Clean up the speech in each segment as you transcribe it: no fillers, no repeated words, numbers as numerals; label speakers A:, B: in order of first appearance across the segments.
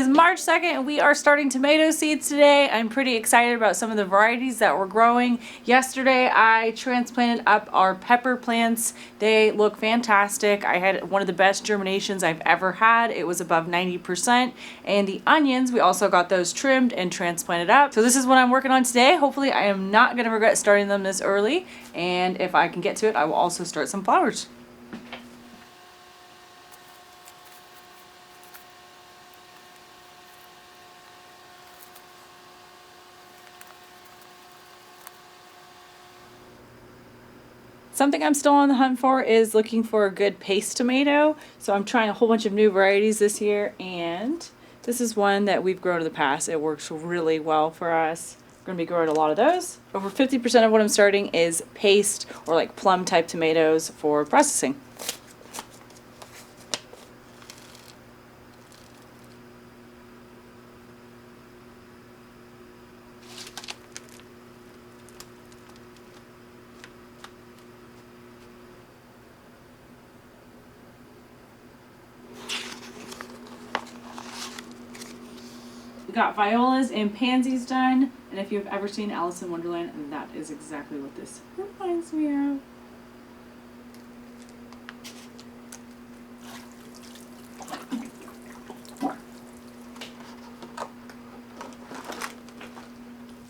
A: is March 2nd and we are starting tomato seeds today. I'm pretty excited about some of the varieties that we're growing. Yesterday I transplanted up our pepper plants. They look fantastic. I had one of the best germinations I've ever had. It was above 90%. And the onions, we also got those trimmed and transplanted up. So this is what I'm working on today. Hopefully I am not going to regret starting them this early. And if I can get to it, I will also start some flowers. Something I'm still on the hunt for is looking for a good paste tomato. So I'm trying a whole bunch of new varieties this year, and this is one that we've grown in the past. It works really well for us. We're gonna be growing a lot of those. Over 50% of what I'm starting is paste or like plum type tomatoes for processing. We got violas and pansies done, and if you've ever seen Alice in Wonderland, that is exactly what this reminds me of.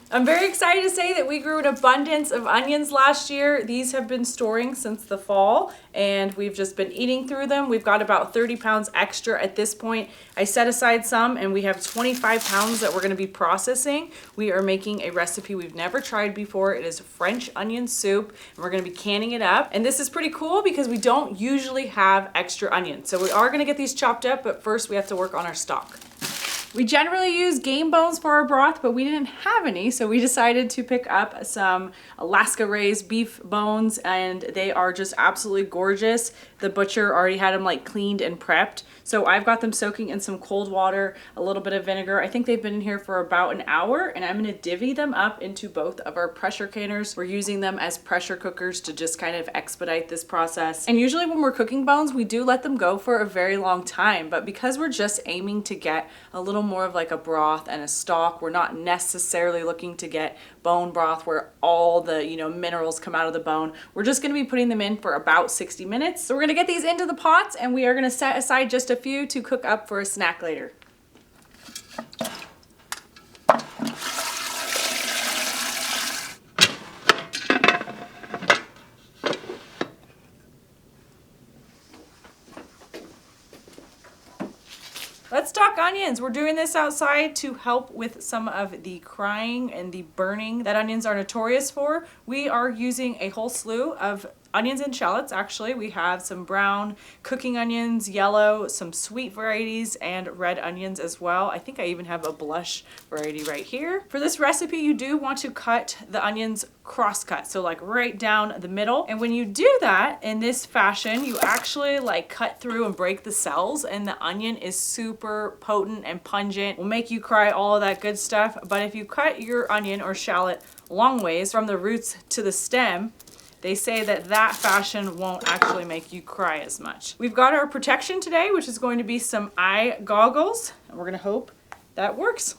A: I'm very excited to say that we grew an abundance of onions last year. These have been storing since the fall and we've just been eating through them. We've got about 30 pounds extra at this point. I set aside some and we have 25 pounds that we're going to be processing. We are making a recipe we've never tried before. It is French onion soup and we're going to be canning it up. And this is pretty cool because we don't usually have extra onions. So we are going to get these chopped up, but first we have to work on our stock. We generally use game bones for our broth, but we didn't have any, so we decided to pick up some Alaska raised beef bones, and they are just absolutely gorgeous. The butcher already had them like cleaned and prepped. So I've got them soaking in some cold water, a little bit of vinegar. I think they've been in here for about an hour, and I'm gonna divvy them up into both of our pressure canners. We're using them as pressure cookers to just kind of expedite this process. And usually when we're cooking bones, we do let them go for a very long time, but because we're just aiming to get a little more of like a broth and a stock, we're not necessarily looking to get bone broth where all the, minerals come out of the bone. We're just gonna be putting them in for about 60 minutes. So we're gonna get these into the pots and we are gonna set aside just a few to cook up for a snack later. Let's talk onions. We're doing this outside to help with some of the crying and the burning that onions are notorious for. We are using a whole slew of onions and shallots. Actually, we have some brown cooking onions, yellow, some sweet varieties, and red onions as well. I think I even have a blush variety right here. For this recipe, you do want to cut the onions cross-cut, so like right down the middle. And when you do that in this fashion, you actually like cut through and break the cells, and the onion is super potent and pungent, will make you cry, all of that good stuff. But if you cut your onion or shallot long ways from the roots to the stem, they say that that fashion won't actually make you cry as much. We've got our protection today, which is going to be some eye goggles, and we're gonna hope that works.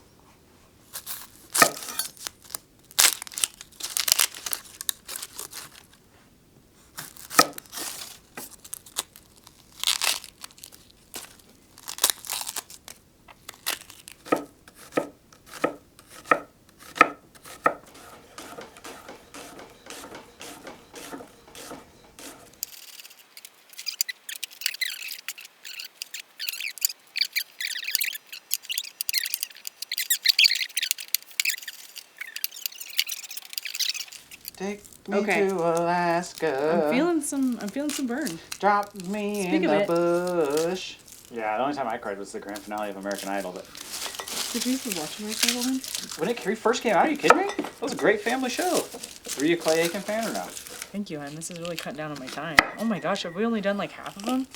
B: Take me to Alaska.
A: I'm feeling some burn.
B: Drop me
A: Speak
B: in
A: of
B: the
A: it.
B: bush. Yeah, the only time I cried was the grand finale of American Idol. But
A: Did you used to watch American Idol then?
B: when it first came out, are you kidding me? That was a great family show. Were you a 𝐀𝐢𝐸𝐸𝐸 fan or not?
A: Thank you, hon. This is really cutting down on my time. Oh my gosh, have we only done like half of them?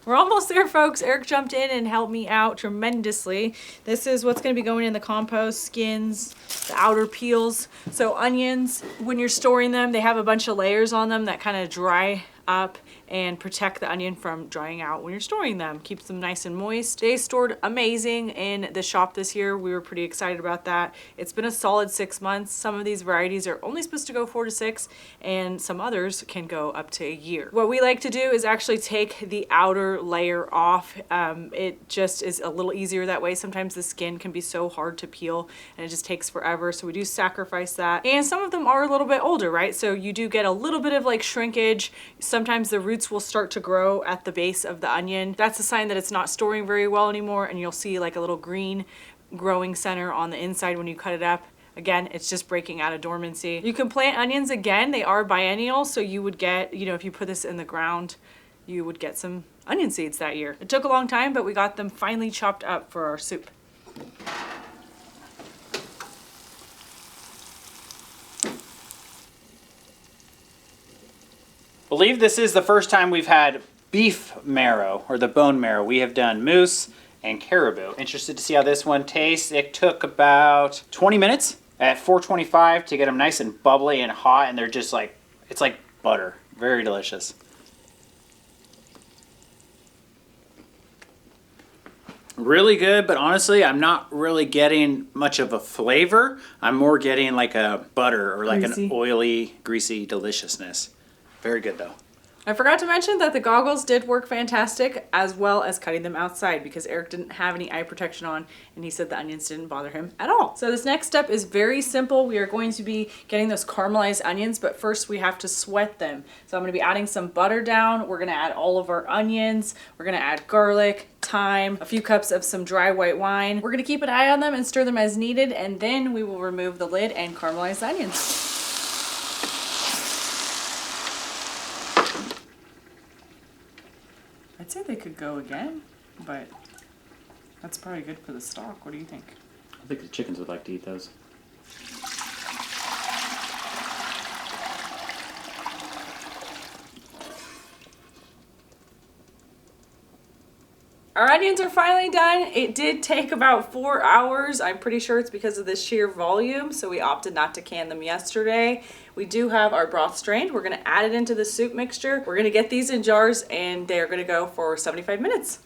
A: We're almost almost there, folks. Eric jumped in and helped me out tremendously. This is what's going to be going in the compost: skins, the outer peels. So onions, when you're storing them, they have a bunch of layers on them that kind of dry up and protect the onion from drying out when you're storing them. Keeps them nice and moist. They stored amazing in the shop this year. We were pretty excited about that. It's been a solid 6 months. Some of these varieties are only supposed to go 4 to 6, and some others can go up to a year. What we like to do is actually take the outer layer off. It just is a little easier that way. Sometimes the skin can be so hard to peel and it just takes forever, so we do sacrifice that. And some of them are a little bit older, right? So you do get a little bit of like shrinkage. Sometimes the roots will start to grow at the base of the onion. That's a sign that it's not storing very well anymore, and you'll see like a little green growing center on the inside when you cut it up. Again, it's just breaking out of dormancy. You can plant onions again. They are biennial, so you would get, you know, if you put this in the ground, you would get some onion seeds that year. It took a long time, but we got them finally chopped up for our soup.
B: I believe this is the first time we've had beef marrow, or the bone marrow. We have done moose and caribou. Interested to see how this one tastes. It took about 20 minutes at 425 to get them nice and bubbly and hot, and they're just like, it's like butter. Very delicious. Really good, but honestly, I'm not really getting much of a flavor. I'm more getting like a butter or like an oily, greasy deliciousness. Very good though.
A: I forgot to mention that the goggles did work fantastic, as well as cutting them outside, because Eric didn't have any eye protection on and he said the onions didn't bother him at all. So this next step is very simple. We are going to be getting those caramelized onions, but first we have to sweat them. So I'm going to be adding some butter down. We're going to add all of our onions. We're going to add garlic, thyme, a few cups of some dry white wine. We're going to keep an eye on them and stir them as needed, and then we will remove the lid and caramelize the onions. I'd say they could go again, but that's probably good for the stock. What do you think?
B: I think the chickens would like to eat those.
A: Our onions are finally done. It did take about 4 hours. I'm pretty sure it's because of the sheer volume, so we opted not to can them yesterday. We do have our broth strained. We're going to add it into the soup mixture. We're going to get these in jars, and they're going to go for 75 minutes.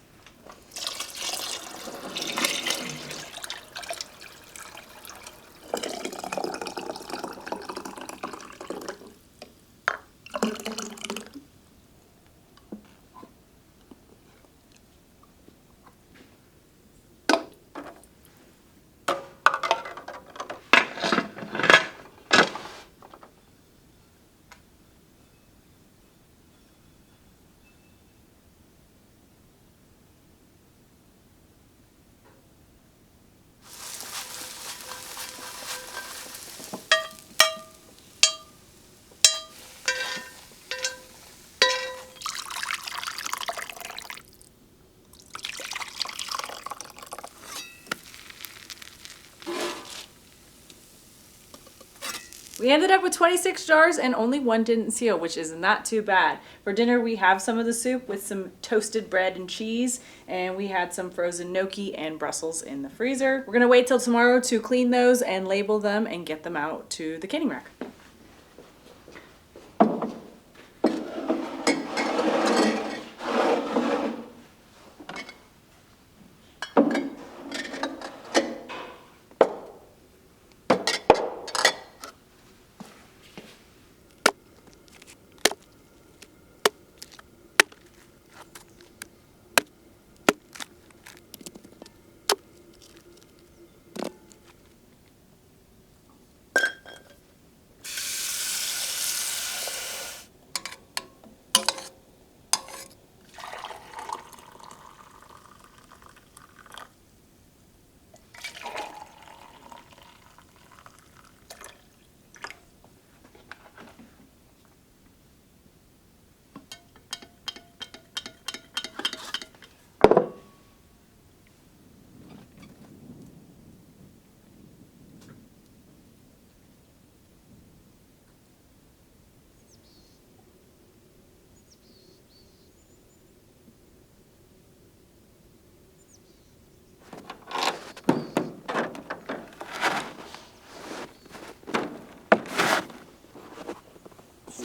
A: We ended up with 26 jars and only one didn't seal, which is not too bad. For dinner, we have some of the soup with some toasted bread and cheese, and we had some frozen gnocchi and Brussels in the freezer. We're gonna wait till tomorrow to clean those and label them and get them out to the canning rack.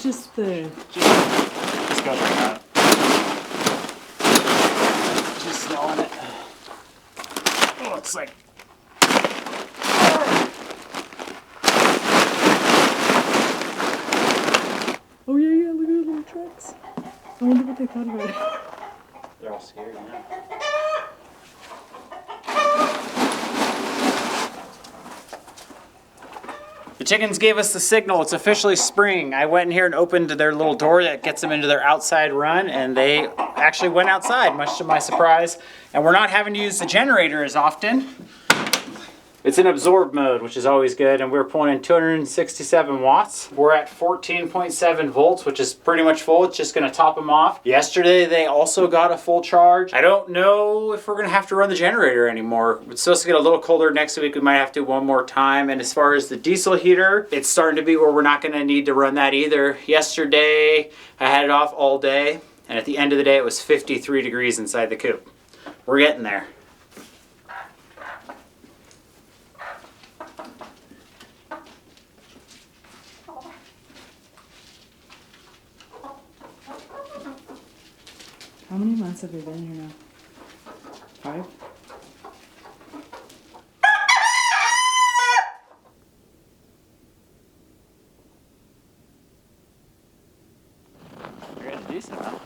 A: just there.
B: Just goes like that. Just smelling it. Oh, it's like.
A: Oh yeah, look at the little tracks. I wonder what they thought about it.
B: They're all scared now. The chickens gave us the signal. It's officially spring. I went in here and opened their little door that gets them into their outside run, and they actually went outside, much to my surprise. And we're not having to use the generator as often. It's in absorb mode, which is always good, and we're pulling in 267 watts. We're at 14.7 volts, which is pretty much full. It's just gonna top them off. Yesterday, they also got a full charge. I don't know if we're gonna have to run the generator anymore. It's supposed to get a little colder next week. We might have to one more time. And as far as the diesel heater, it's starting to be where we're not gonna need to run that either. Yesterday, I had it off all day, and at the end of the day, it was 53 degrees inside the coop. We're getting there.
A: How many months have we been here now? 5?
B: You're getting decent, huh?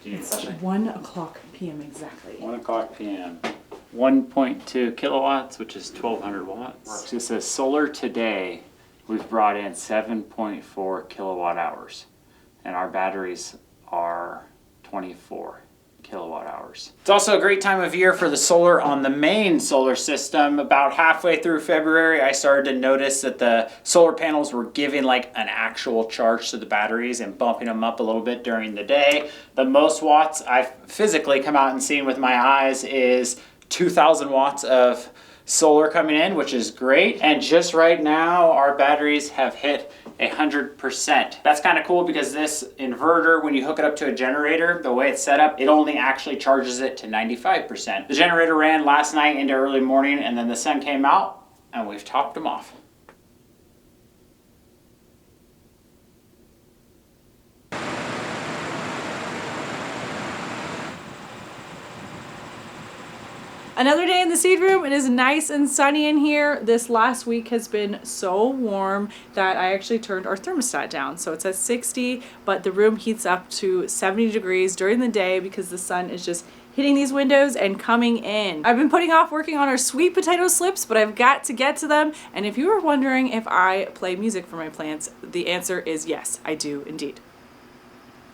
A: It's 1 o'clock p.m. exactly.
B: 1 o'clock p.m. 1.2 kilowatts, which is 1200 watts. It says solar today. We've brought in 7.4 kilowatt hours, and our batteries are 24 kilowatt hours. It's also a great time of year for the solar on the main solar system. About halfway through February, I started to notice that the solar panels were giving like an actual charge to the batteries and bumping them up a little bit during the day. The most watts I've physically come out and seen with my eyes is 2,000 watts of solar coming in, which is great. And just right now, our batteries have hit 100%. That's kind of cool because this inverter, when you hook it up to a generator, the way it's set up, it only actually charges it to 95%. The generator ran last night into early morning, and then the sun came out, and we've topped them off.
A: Another day in the seed room. It is nice and sunny in here. This last week has been so warm that I actually turned our thermostat down. So it's at 60, but the room heats up to 70 degrees during the day because the sun is just hitting these windows and coming in. I've been putting off working on our sweet potato slips, but I've got to get to them. And if you were wondering if I play music for my plants, the answer is yes, I do indeed.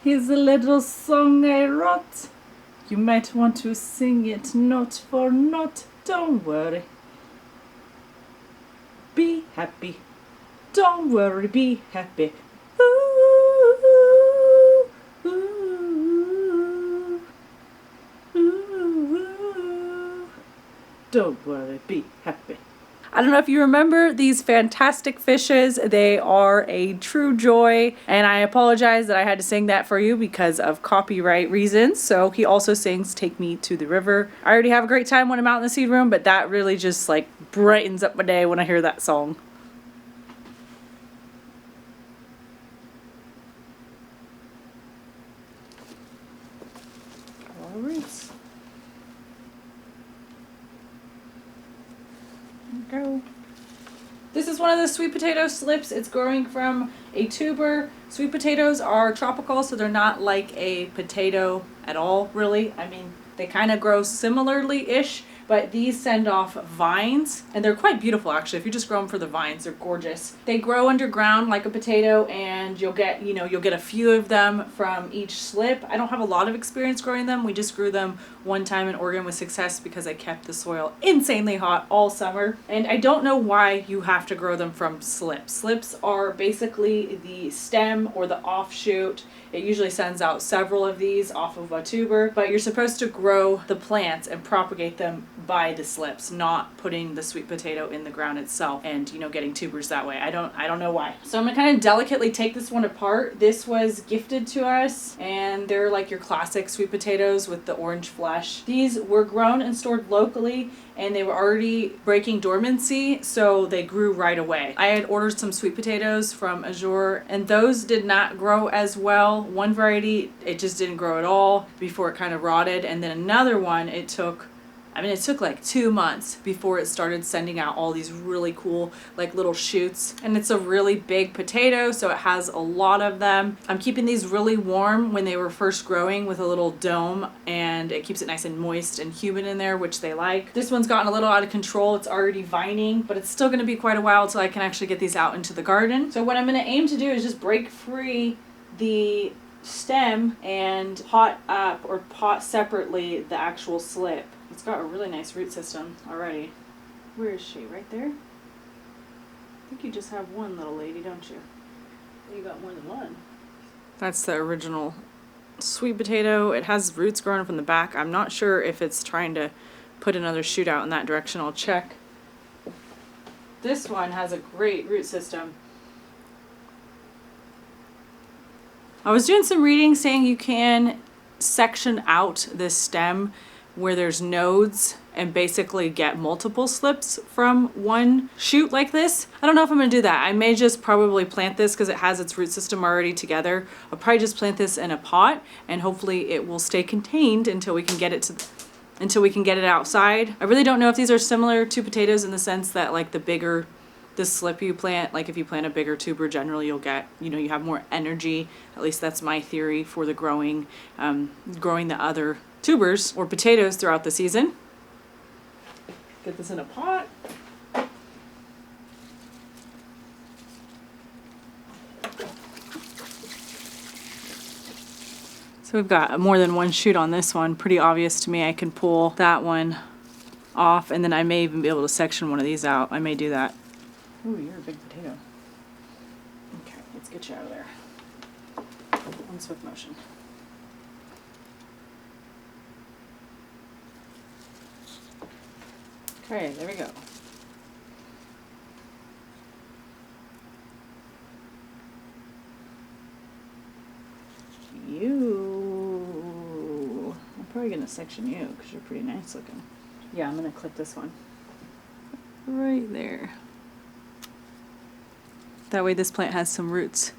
A: Here's a little song I wrote. You might want to sing it note for note. Don't worry. Be happy. Don't worry, be happy. Ooh, ooh, ooh, ooh. Don't worry, be happy. I don't know if you remember these fantastic fishes. They are a true joy, and I apologize that I had to sing that for you because of copyright reasons. So he also sings Take Me to the River. I already have a great time when I'm out in the seed room, but that really just like brightens up my day when I hear that song. All right. Go. This is one of the sweet potato slips. It's growing from a tuber. Sweet potatoes are tropical, so they're not like a potato at all, really. I mean, they kind of grow similarly-ish, but these send off vines, and they're quite beautiful, actually. If you just grow them for the vines, they're gorgeous. They grow underground like a potato, and you'll get a few of them from each slip. I don't have a lot of experience growing them. We just grew them one time in Oregon with success because I kept the soil insanely hot all summer. And I don't know why you have to grow them from slips. Slips are basically the stem or the offshoot. It usually sends out several of these off of a tuber, but you're supposed to grow the plants and propagate them by the slips, not putting the sweet potato in the ground itself and, you know, getting tubers that way. I don't know why. So I'm gonna kind of delicately take this one apart. This was gifted to us, and they're like your classic sweet potatoes with the orange flesh. These were grown and stored locally, and they were already breaking dormancy, so they grew right away. I had ordered some sweet potatoes from 𝐒𝐢𝐻𝐸𝐸, and those did not grow as well. One variety, it just didn't grow at all before it kind of rotted, and then another one, it took like 2 months before it started sending out all these really cool like little shoots. And it's a really big potato, so it has a lot of them. I'm keeping these really warm when they were first growing with a little dome, and it keeps it nice and moist and humid in there, which they like. This one's gotten a little out of control. It's already vining, but it's still going to be quite a while till I can actually get these out into the garden. So what I'm going to aim to do is just break free the stem and pot up or pot separately the actual slip. It's got a really nice root system already. Where is she? Right there? I think you just have one little lady, don't you? You got more than one. That's the original sweet potato. It has roots growing from the back. I'm not sure if it's trying to put another shoot out in that direction. I'll check. This one has a great root system. I was doing some reading saying you can section out this stem where there's nodes and basically get multiple slips from one shoot like this. I don't know if I'm gonna do that. I may just probably plant this because it has its root system already together. I'll probably just plant this in a pot, and hopefully it will stay contained until we can get it outside. I really don't know if these are similar to potatoes in the sense that like the slip you plant, like if you plant a bigger tuber, generally you'll get, you know, you have more energy. At least that's my theory for the growing the other tubers or potatoes throughout the season. Get this in a pot. So we've got more than one shoot on this one. Pretty obvious to me. I can pull that one off, and then I may even be able to section one of these out. I may do that. Ooh, you're a big potato. Okay, let's get you out of there. On swift motion. Okay, there we go. You. I'm probably gonna section you because you're pretty nice looking. Yeah, I'm gonna clip this one. Right there. That way this plant has some roots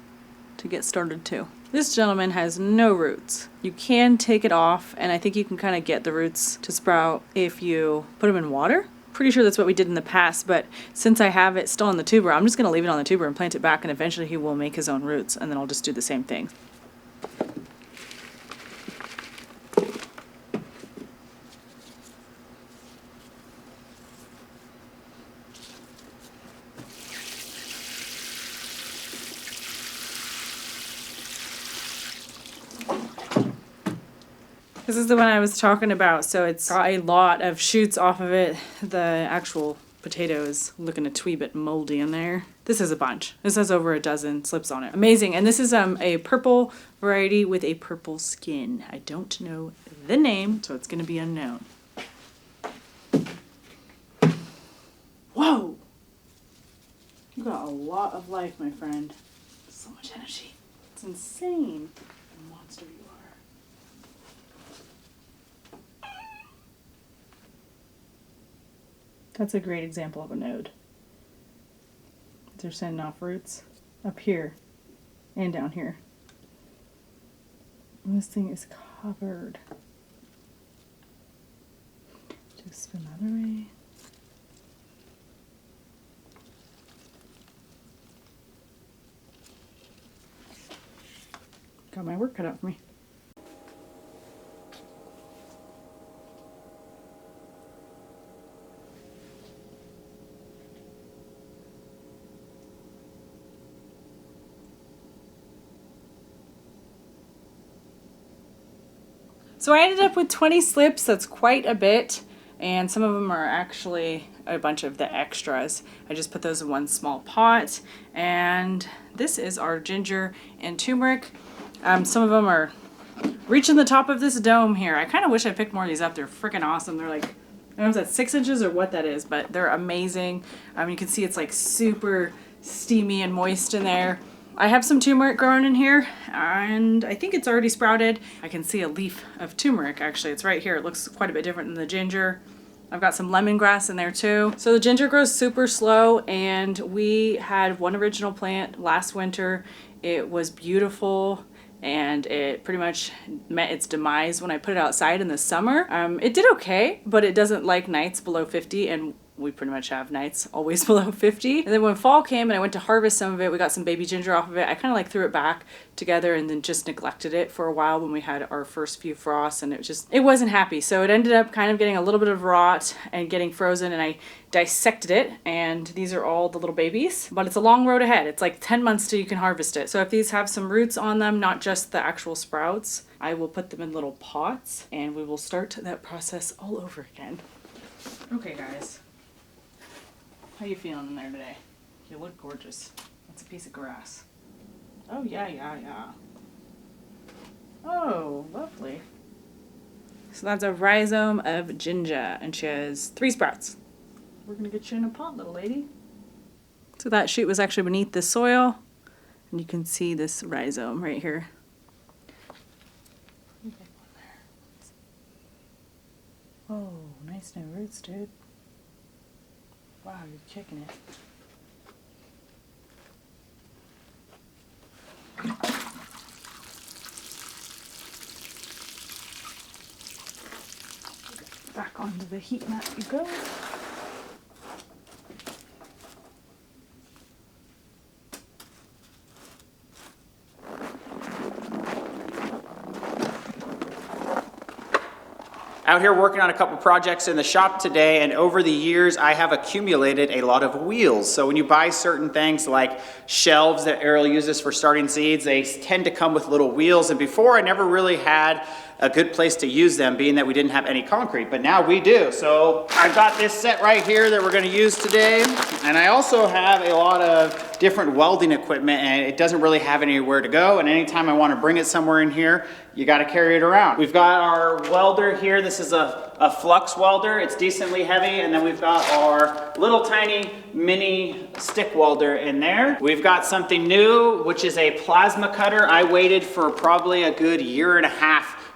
A: to get started too. This gentleman has no roots. You can take it off, and I think you can kind of get the roots to sprout if you put them in water. Pretty sure that's what we did in the past, but since I have it still on the tuber, I'm just gonna leave it on the tuber and plant it back, and eventually he will make his own roots, and then I'll just do the same thing. This is the one I was talking about, so it's got a lot of shoots off of it. The actual potato is looking a twee bit moldy in there. This is a bunch. This has over a dozen slips on it. Amazing. And this is a purple variety with a purple skin. I don't know the name, so it's going to be unknown. Whoa! You got a lot of life, my friend. So much energy. It's insane. What a monster you are. That's a great example of a node. They're sending off roots up here and down here. And this thing is covered. Just spin the other way. Got my work cut out for me. So I ended up with 20 slips. That's quite a bit, and some of them are actually a bunch of the extras. I just put those in one small pot, and this is our ginger and turmeric. Some of them are reaching the top of this dome here. I kind of wish I picked more of these up. They're freaking awesome. They're like I don't know if that's 6 inches or what that is, but they're amazing. You can see it's like super steamy and moist in there. I have some turmeric growing in here, and I think it's already sprouted. I can see a leaf of turmeric, actually. It's right here. It looks quite a bit different than the ginger. I've got some lemongrass in there too. So the ginger grows super slow, and we had one original plant last winter. It was beautiful, and it pretty much met its demise when I put it outside in the summer. It did okay, but it doesn't like nights below 50, and we pretty much have nights always below 50. And then when fall came and I went to harvest some of it, we got some baby ginger off of it. I kind of like threw it back together and then just neglected it for a while when we had our first few frosts, and it wasn't happy. So it ended up kind of getting a little bit of rot and getting frozen, and I dissected it, and these are all the little babies. But it's a long road ahead. It's like 10 months till you can harvest it. So if these have some roots on them, not just the actual sprouts, I will put them in little pots and we will start that process all over again. Okay guys. How you feeling in there today? You look gorgeous. That's a piece of grass. Oh, yeah. Oh, lovely. So that's a rhizome of ginger, and she has 3 sprouts. We're gonna get you in a pot, little lady. So that shoot was actually beneath the soil, and you can see this rhizome right here. Oh, nice new roots, dude. Wow, you're kicking it. Back onto the heat mat you go.
B: Out here working on a couple projects in the shop today, and over the years I have accumulated a lot of wheels. So when you buy certain things like shelves that Arielle uses for starting seeds, they tend to come with little wheels, and before I never really had a good place to use them, being that we didn't have any concrete, but now we do. So I've got this set right here that we're gonna use today, and I also have a lot of different welding equipment, and it doesn't really have anywhere to go, and anytime I wanna bring it somewhere in here, you gotta carry it around. We've got our welder here. This is a flux welder. It's decently heavy, and then we've got our little tiny mini stick welder in there. We've got something new, which is a plasma cutter. I waited for probably a good 1.5 years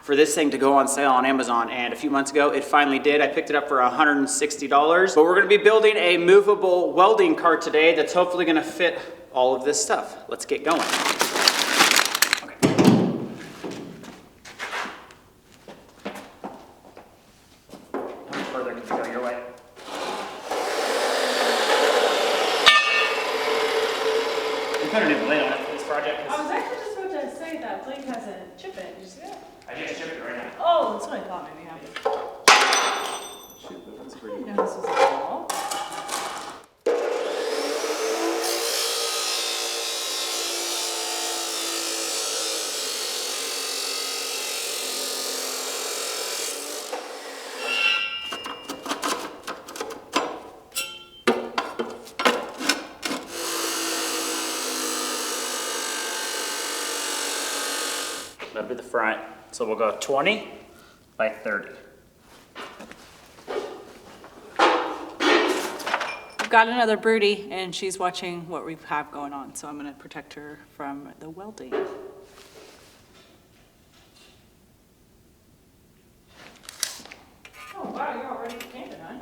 B: for this thing to go on sale on Amazon, and a few months ago it finally did. I picked it up for $160. But we're gonna be building a movable welding cart today that's hopefully gonna fit all of this stuff. Let's get going. Okay. How much further can you go your way? We put a new blade on it for this project.
A: I was actually just about to say that blade has a chip in it. Did you see that?
B: I just chipped it right now.
A: Oh, that's what I thought maybe happened.
B: Shoot, that one's
A: I
B: pretty.
A: didn't know this was a ball.
B: That'll be the front. So we'll go 20 by 30.
A: I've got another birdie, and she's watching what we have going on, so I'm going to protect her from the welding. Oh wow, you're already painted, huh?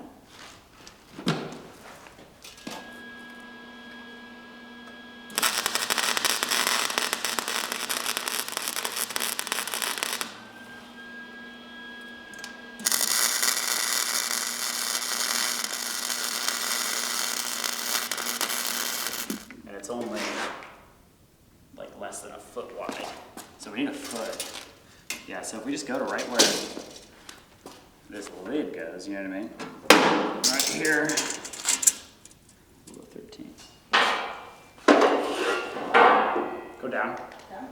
B: It's only like less than a foot wide. So we need a foot. Yeah, so if we just go to right where this lid goes, you know what I mean? Right here. We'll go 13. Go down.
A: Down?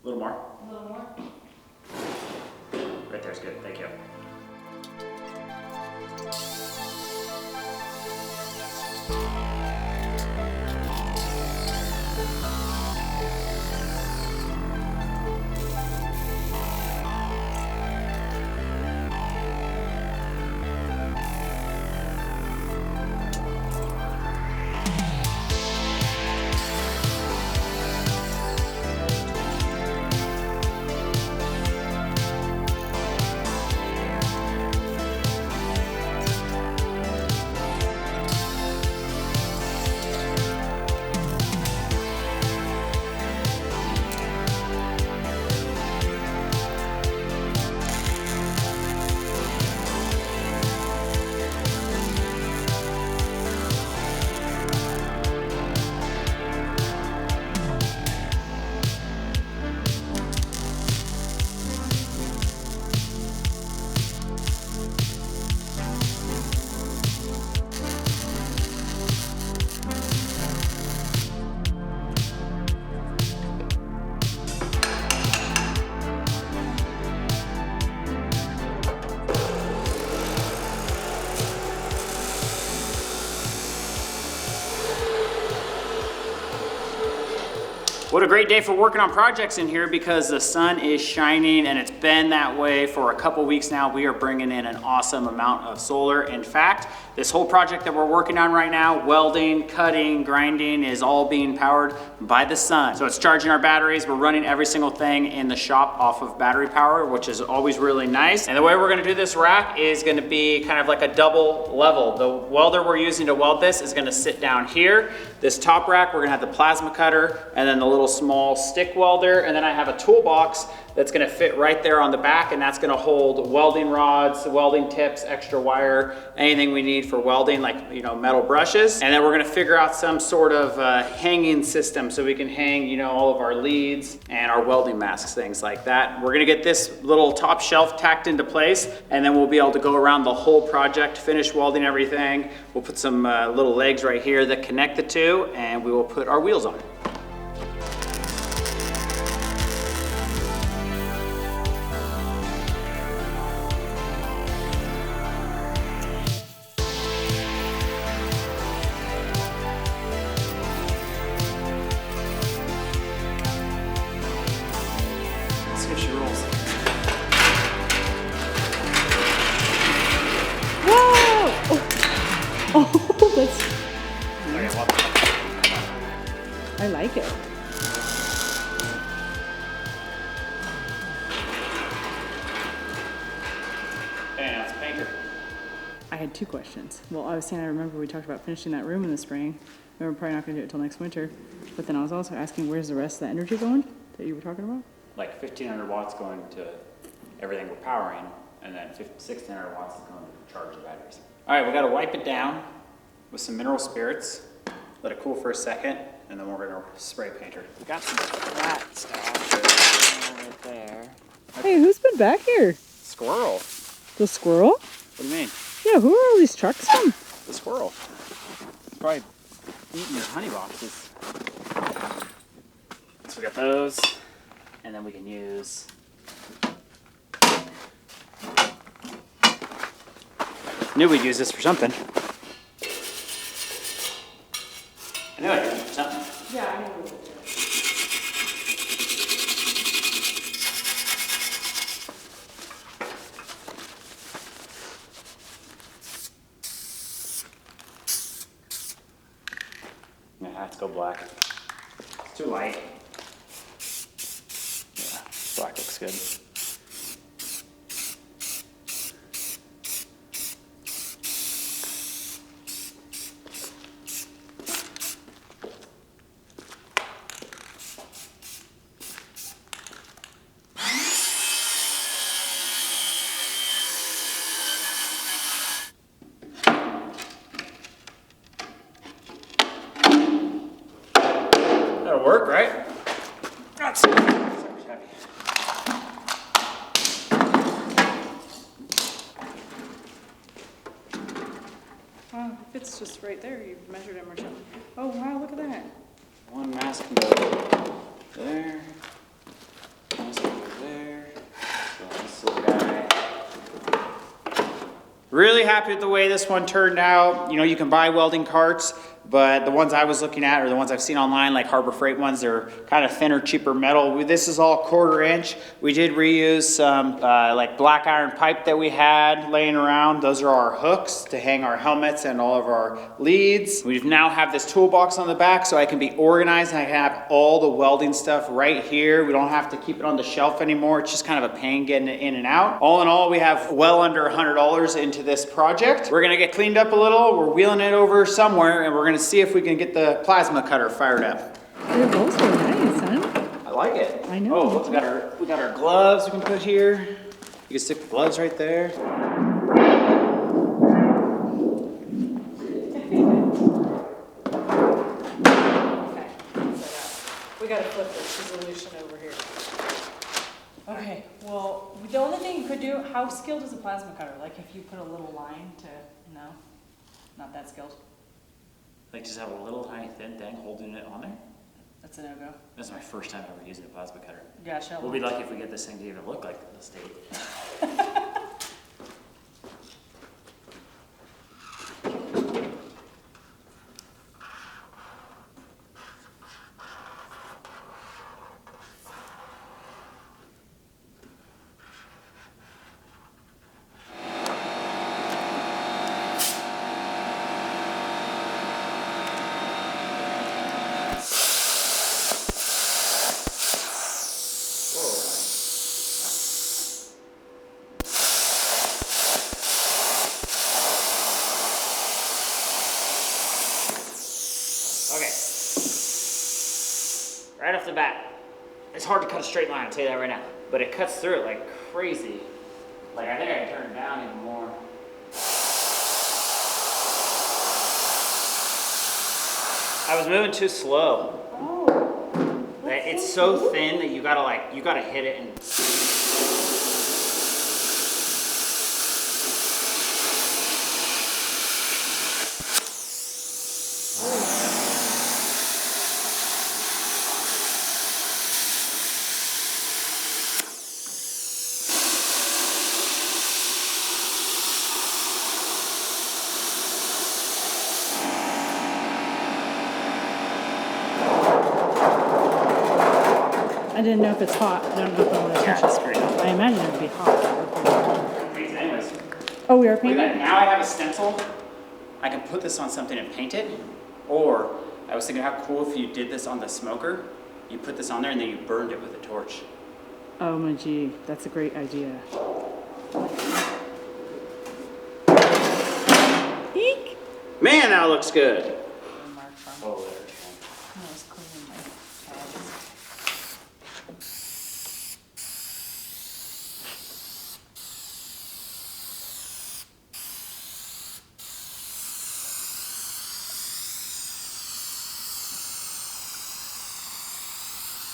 B: A little more.
A: A little more.
B: Right there's good, thank you. What a great day for working on projects in here because the sun is shining and it's been that way for a couple weeks now. We are bringing in an awesome amount of solar. In fact, this whole project that we're working on right now, welding, cutting, grinding, is all being powered by the sun. So it's charging our batteries. We're running every single thing in the shop off of battery power, which is always really nice. And the way we're gonna do this rack is gonna be kind of like a double level. The welder we're using to weld this is gonna sit down here. This top rack, we're gonna have the plasma cutter and then the little small stick welder. And then I have a toolbox that's gonna fit right there on the back, and that's gonna hold welding rods, welding tips, extra wire, anything we need for welding, like, you know, metal brushes. And then we're gonna figure out some sort of hanging system so we can hang, you know, all of our leads and our welding masks, things like that. We're gonna get this little top shelf tacked into place, and then we'll be able to go around the whole project, finish welding everything. We'll put some little legs right here that connect the two, and we will put our wheels on it.
A: I like it.
B: Okay, now it's painter.
A: I had two questions. Well, I was saying I remember we talked about finishing that room in the spring. We were probably not going to do it till next winter. But then I was also asking, where's the rest of the energy going that you were talking about?
B: Like 1,500 watts going to everything we're powering, and then 1,600 watts is going to charge the batteries. All right, we got to wipe it down with some mineral spirits. Let it cool for a second, and then we're gonna spray painter.
C: We got some flat stuff right there.
A: Hey, who's been back here?
C: Squirrel.
A: The squirrel?
B: What do you mean?
A: Yeah, who are all these trucks from?
B: The squirrel. It's probably eating your honey boxes. So we got those, and then we can use knew we'd use this for something. I knew I'd use it for something.
A: Yeah, I know.
B: Yeah, let's go black. It's too light. Yeah, black looks good. That'll work, right? That's heavy.
A: Well, if it's just right there, you've measured him or something. Oh, wow, look at that.
B: One mask can go there. Mask can go there. So this little guy. Really happy with the way this one turned out. You know, you can buy welding carts, but the ones I was looking at, or the ones I've seen online, like Harbor Freight ones, they're kind of thinner, cheaper metal. This is all 1/4 inch. We did reuse some like black iron pipe that we had laying around. Those are our hooks to hang our helmets and all of our leads. We now have this toolbox on the back so I can be organized and I can have all the welding stuff right here. We don't have to keep it on the shelf anymore. It's just kind of a pain getting it in and out. All in all, we have well under $100 into this project. We're gonna get cleaned up a little. We're wheeling it over somewhere and we're gonna see if we can get the plasma cutter fired up.
A: Your bolts are nice, huh?
B: I like it.
A: I know.
B: Oh, look, we got our gloves we can put here. You can stick the gloves right there.
A: Okay, we gotta flip this resolution over here. Okay, well, the only thing you could do, how skilled is a plasma cutter? Like if you put a little line to, no? Not that skilled?
B: Like just have a little tiny thin thing holding it on there.
A: That's a no-go.
B: This is my first time ever using a plasma cutter.
A: Gotcha.
B: We'll be lucky if we get this thing to even look like the state.
C: right off the bat. It's hard to cut a straight line, I'll tell you that right now. But it cuts through it like crazy. Like, I think I can turn it down even more. I was moving too slow.
A: Oh.
C: It's so thin that you gotta hit it and...
A: I didn't know if it's hot. I don't know if I want to touch
C: it's
A: it.
C: pretty hot.
A: I imagine it would be hot.
B: Anyways,
A: Oh, we are
B: look at
A: painting?
B: that. Now I have a stencil. I can put this on something and paint it. Or I was thinking how cool if you did this on the smoker. You put this on there and then you burned it with a torch.
A: Oh my gee, that's a great idea. Eek!
C: Man, that looks good.
B: Oh, there.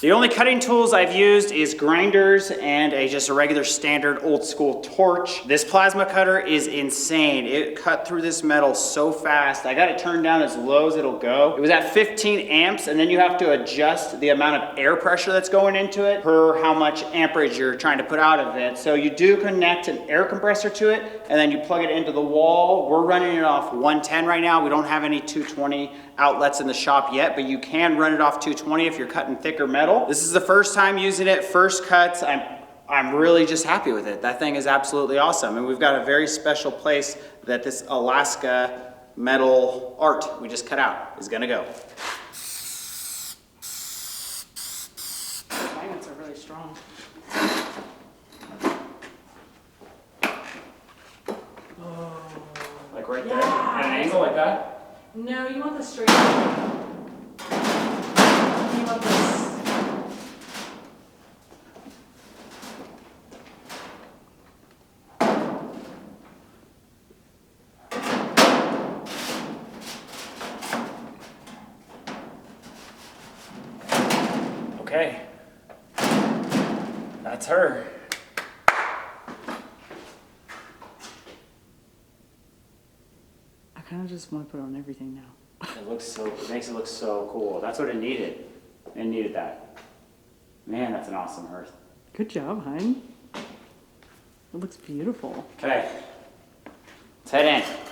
B: The only cutting tools I've used is grinders and just a regular standard old school torch. This plasma cutter is insane. It cut through this metal so fast. I got it turned down as low as it'll go. It was at 15 amps and then you have to adjust the amount of air pressure that's going into it per how much amperage you're trying to put out of it. So you do connect an air compressor to it and then you plug it into the wall. We're running it off 110 right now. We don't have any 220 outlets in the shop yet, but you can run it off 220 if you're cutting thicker metal. This is the first time using it, first cuts. I'm really just happy with it. That thing is absolutely awesome. And we've got a very special place that this Alaska metal art we just cut out is gonna go.
A: The magnets are really strong.
B: Like right there, at an angle like that?
A: No, you want the straight one. You want this.
B: Okay. That's her.
A: I kind of just want to put it on everything now.
B: It makes it look so cool. That's what it needed. It needed that. Man, that's an awesome earth.
A: Good job, hun. It looks beautiful.
B: Okay. Let's head in.